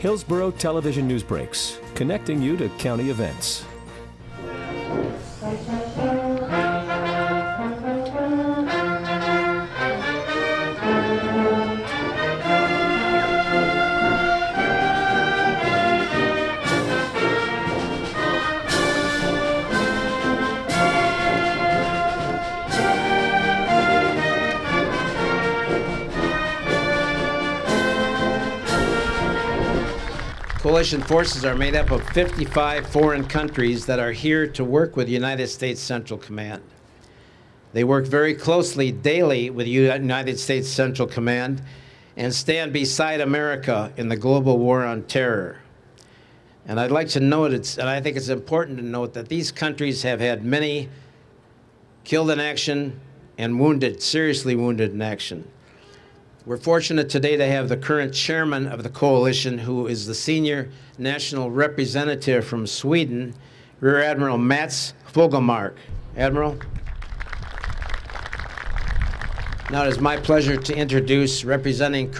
Hillsborough Television News Breaks, connecting you to county events. Coalition forces are made up of 55 foreign countries that are here to work with United States Central Command. They work very closely daily with United States Central Command and stand beside America in the global war on terror. And I'd like to note, and I think it's important to note, that these countries have had many killed in action and wounded, seriously wounded in action. We're fortunate today to have the current chairman of the coalition, who is the senior national representative from Sweden, Rear Admiral Mats Fogelmark. Admiral. Now it is my pleasure to introduce, representing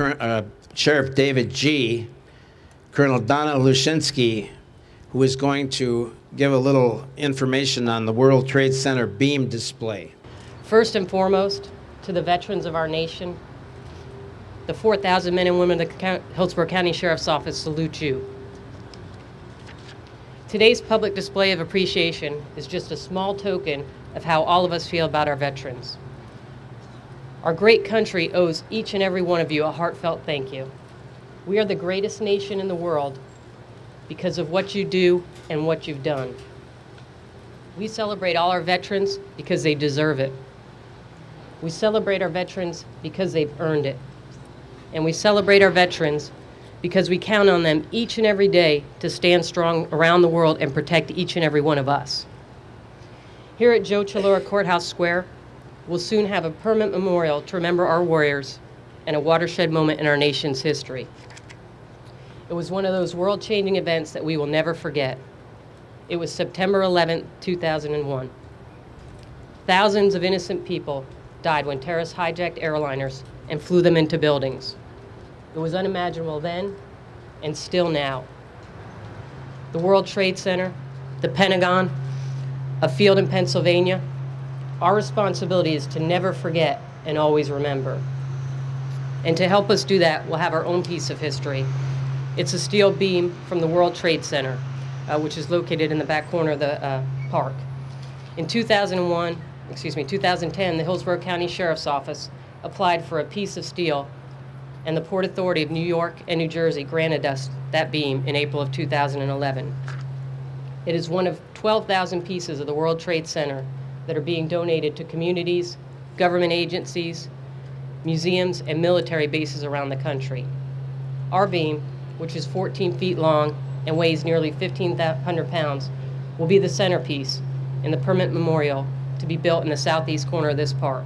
Sheriff David G., Colonel Donna Lushinsky, who is going to give a little information on the World Trade Center beam display. First and foremost, to the veterans of our nation, the 4,000 men and women of the Hillsborough County Sheriff's Office salute you. Today's public display of appreciation is just a small token of how all of us feel about our veterans. Our great country owes each and every one of you a heartfelt thank you. We are the greatest nation in the world because of what you do and what you've done. We celebrate all our veterans because they deserve it. We celebrate our veterans because they've earned it. And we celebrate our veterans because we count on them each and every day to stand strong around the world and protect each and every one of us. Here at Joe Chalora Courthouse Square, we'll soon have a permanent memorial to remember our warriors and a watershed moment in our nation's history. It was one of those world-changing events that we will never forget. It was September 11th, 2001. Thousands of innocent people died when terrorists hijacked airliners and flew them into buildings. It was unimaginable then, and still now. The World Trade Center, the Pentagon, a field in Pennsylvania, our responsibility is to never forget and always remember. And to help us do that, we'll have our own piece of history. It's a steel beam from the World Trade Center, which is located in the back corner of the park. In 2010, the Hillsborough County Sheriff's Office applied for a piece of steel, and the Port Authority of New York and New Jersey granted us that beam in April of 2011. It is one of 12,000 pieces of the World Trade Center that are being donated to communities, government agencies, museums, and military bases around the country. Our beam, which is 14 feet long and weighs nearly 1,500 pounds, will be the centerpiece in the permanent memorial to be built in the southeast corner of this park.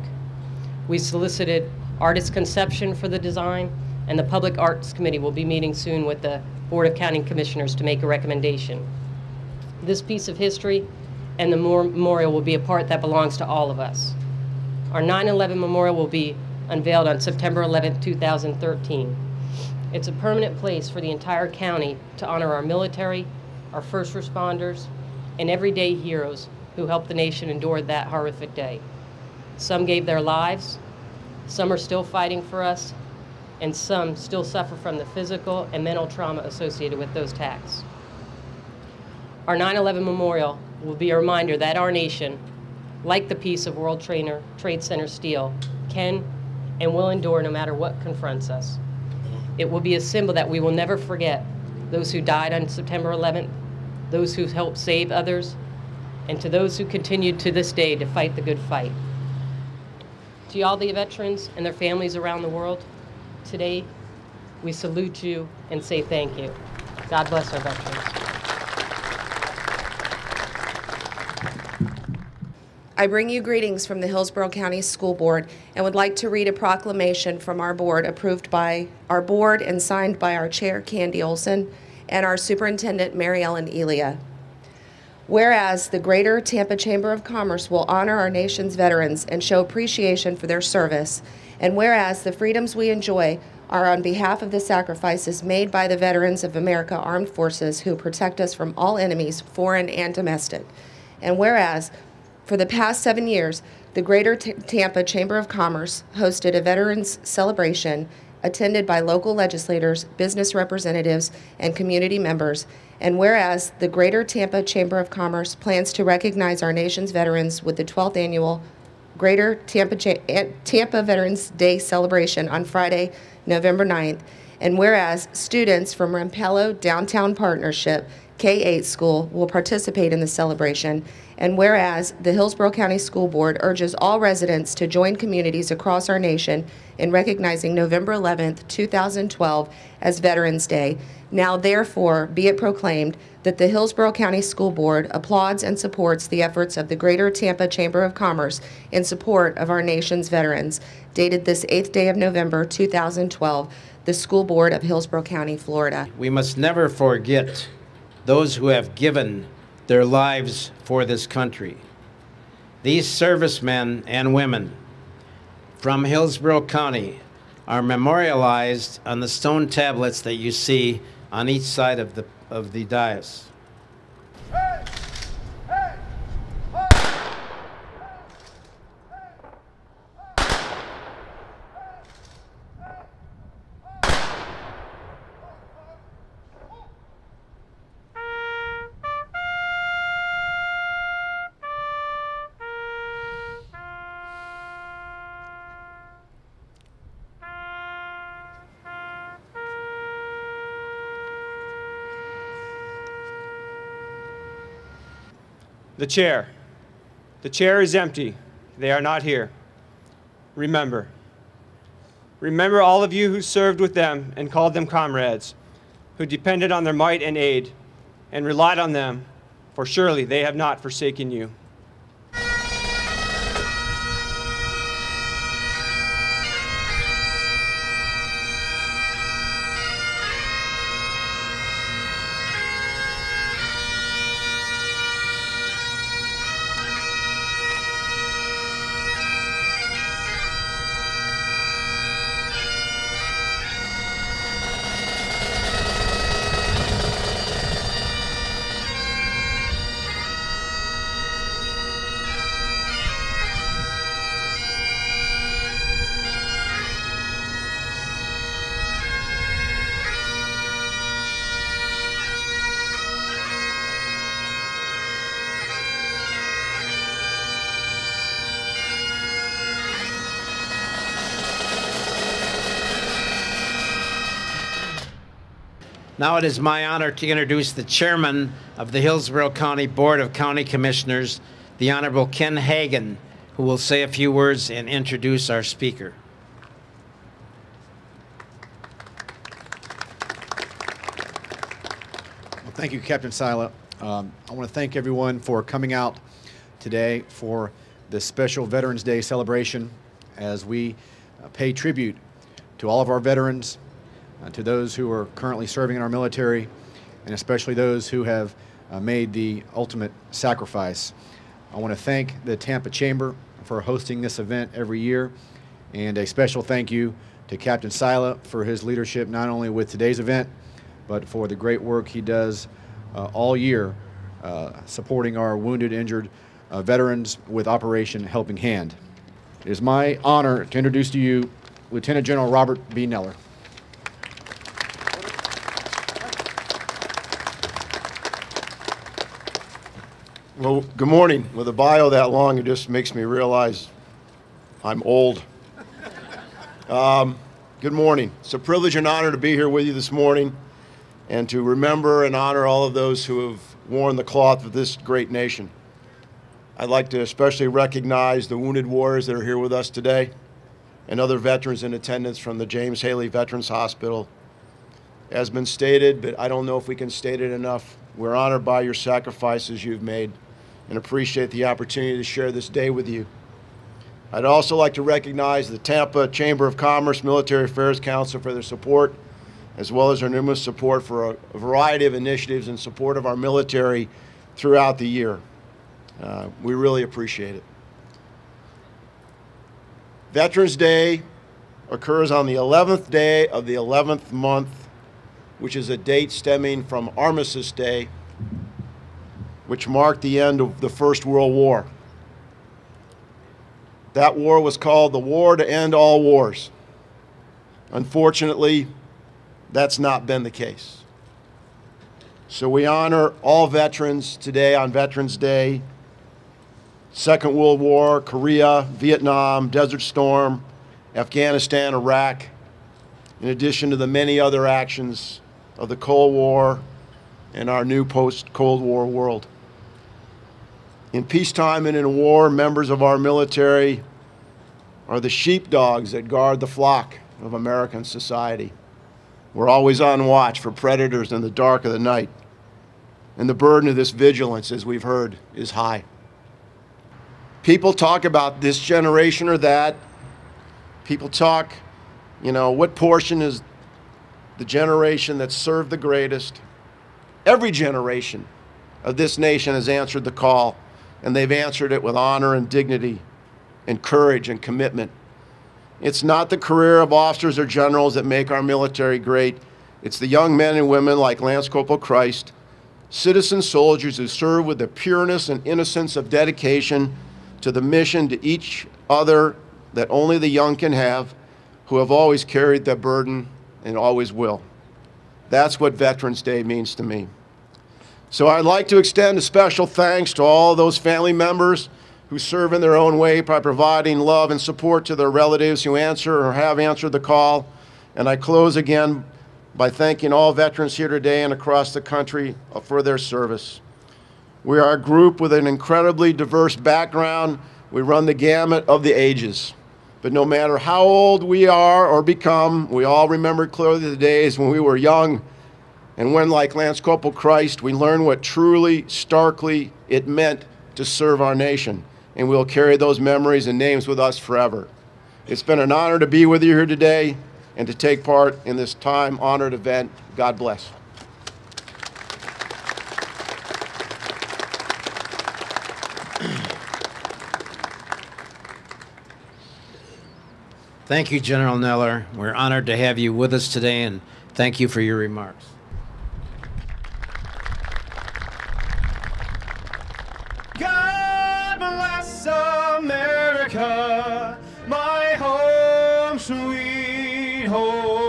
We solicited artist conception for the design, and the Public Arts Committee will be meeting soon with the Board of County Commissioners to make a recommendation. This piece of history and the memorial will be a part that belongs to all of us. Our 9/11 memorial will be unveiled on September 11, 2013. It's a permanent place for the entire county to honor our military, our first responders, and everyday heroes who helped the nation endure that horrific day. Some gave their lives, some are still fighting for us, and some still suffer from the physical and mental trauma associated with those attacks. Our 9/11 memorial will be a reminder that our nation, like the piece of World Trade Center steel, can and will endure no matter what confronts us. It will be a symbol that we will never forget those who died on September 11th, those who helped save others, and to those who continued to this day to fight the good fight. To all the veterans and their families around the world, today we salute you and say thank you. God bless our veterans. I bring you greetings from the Hillsborough County School Board and would like to read a proclamation from our board approved by our board and signed by our chair, Candy Olson, and our superintendent, Mary Ellen Elia. Whereas the Greater Tampa Chamber of Commerce will honor our nation's veterans and show appreciation for their service, and whereas the freedoms we enjoy are on behalf of the sacrifices made by the veterans of America Armed Forces who protect us from all enemies, foreign and domestic. And whereas, for the past 7 years, the Greater Tampa Chamber of Commerce hosted a Veterans Celebration attended by local legislators, business representatives, and community members. And whereas the Greater Tampa Chamber of Commerce plans to recognize our nation's veterans with the 12th annual Greater Tampa Veterans Day celebration on Friday, November 9th. And whereas students from Rampello Downtown Partnership K-8 school will participate in the celebration. And whereas the Hillsborough County School Board urges all residents to join communities across our nation in recognizing November 11th, 2012 as Veterans Day. Now therefore be it proclaimed that the Hillsborough County School Board applauds and supports the efforts of the Greater Tampa Chamber of Commerce in support of our nation's veterans. Dated this 8th day of November 2012, the School Board of Hillsborough County, Florida. We must never forget those who have given their lives for this country. These servicemen and women from Hillsborough County are memorialized on the stone tablets that you see on each side of the dais. The chair. The chair is empty. They are not here. Remember. Remember all of you who served with them and called them comrades, who depended on their might and aid and relied on them, for surely they have not forsaken you. Now it is my honor to introduce the chairman of the Hillsborough County Board of County Commissioners, the Honorable Ken Hagan, who will say a few words and introduce our speaker. Well, thank you, Captain Sila. I want to thank everyone for coming out today for this special Veterans Day celebration as we pay tribute to all of our veterans, to those who are currently serving in our military, and especially those who have made the ultimate sacrifice. I want to thank the Tampa Chamber for hosting this event every year, and a special thank you to Captain Sila for his leadership not only with today's event, but for the great work he does all year supporting our wounded, injured veterans with Operation Helping Hand. It is my honor to introduce to you Lieutenant General Robert B. Nellore. Well, good morning. With a bio that long, it just makes me realize I'm old. Good morning. It's a privilege and honor to be here with you this morning and to remember and honor all of those who have worn the cloth of this great nation. I'd like to especially recognize the wounded warriors that are here with us today and other veterans in attendance from the James Haley Veterans Hospital. As been stated, but I don't know if we can state it enough, we're honored by your sacrifices you've made and appreciate the opportunity to share this day with you. I'd also like to recognize the Tampa Chamber of Commerce Military Affairs Council for their support, as well as their numerous support for a variety of initiatives in support of our military throughout the year. We really appreciate it. Veterans Day occurs on the 11th day of the 11th month, which is a date stemming from Armistice Day, which marked the end of the First World War. That war was called the War to End All Wars. Unfortunately, that's not been the case. So we honor all veterans today on Veterans Day. Second World War, Korea, Vietnam, Desert Storm, Afghanistan, Iraq, in addition to the many other actions of the Cold War and our new post-Cold War world. In peacetime and in war, members of our military are the sheepdogs that guard the flock of American society. We're always on watch for predators in the dark of the night. And the burden of this vigilance, as we've heard, is high. People talk about this generation or that. People talk, what portion is the generation that served the greatest. Every generation of this nation has answered the call, and they've answered it with honor and dignity and courage and commitment. It's not the career of officers or generals that make our military great. It's the young men and women like Lance Corporal Christ, citizen soldiers who serve with the pureness and innocence of dedication to the mission to each other that only the young can have, who have always carried that burden and always will. That's what Veterans Day means to me. So I'd like to extend a special thanks to all those family members who serve in their own way by providing love and support to their relatives who answer or have answered the call. And I close again by thanking all veterans here today and across the country for their service. We are a group with an incredibly diverse background. We run the gamut of the ages. But no matter how old we are or become, we all remember clearly the days when we were young and when, like Lance Corporal Christ, we learned what truly, starkly it meant to serve our nation. And we'll carry those memories and names with us forever. It's been an honor to be with you here today and to take part in this time-honored event. God bless. Thank you, General Nellore. We're honored to have you with us today, and thank you for your remarks. God bless America, my home sweet home.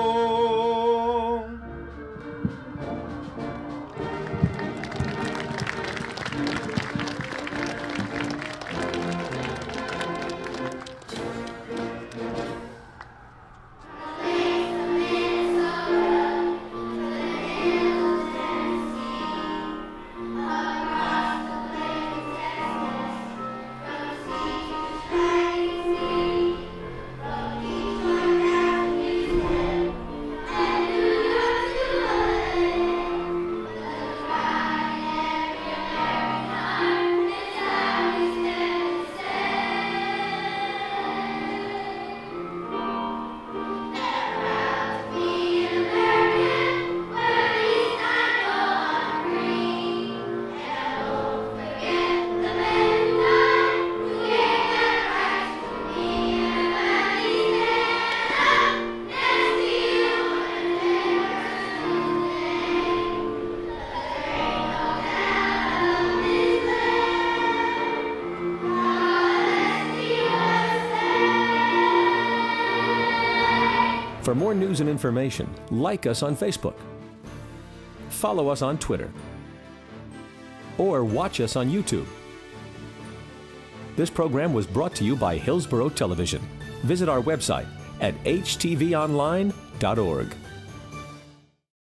For more news and information, like us on Facebook, follow us on Twitter, or watch us on YouTube. This program was brought to you by Hillsborough Television. Visit our website at htvonline.org.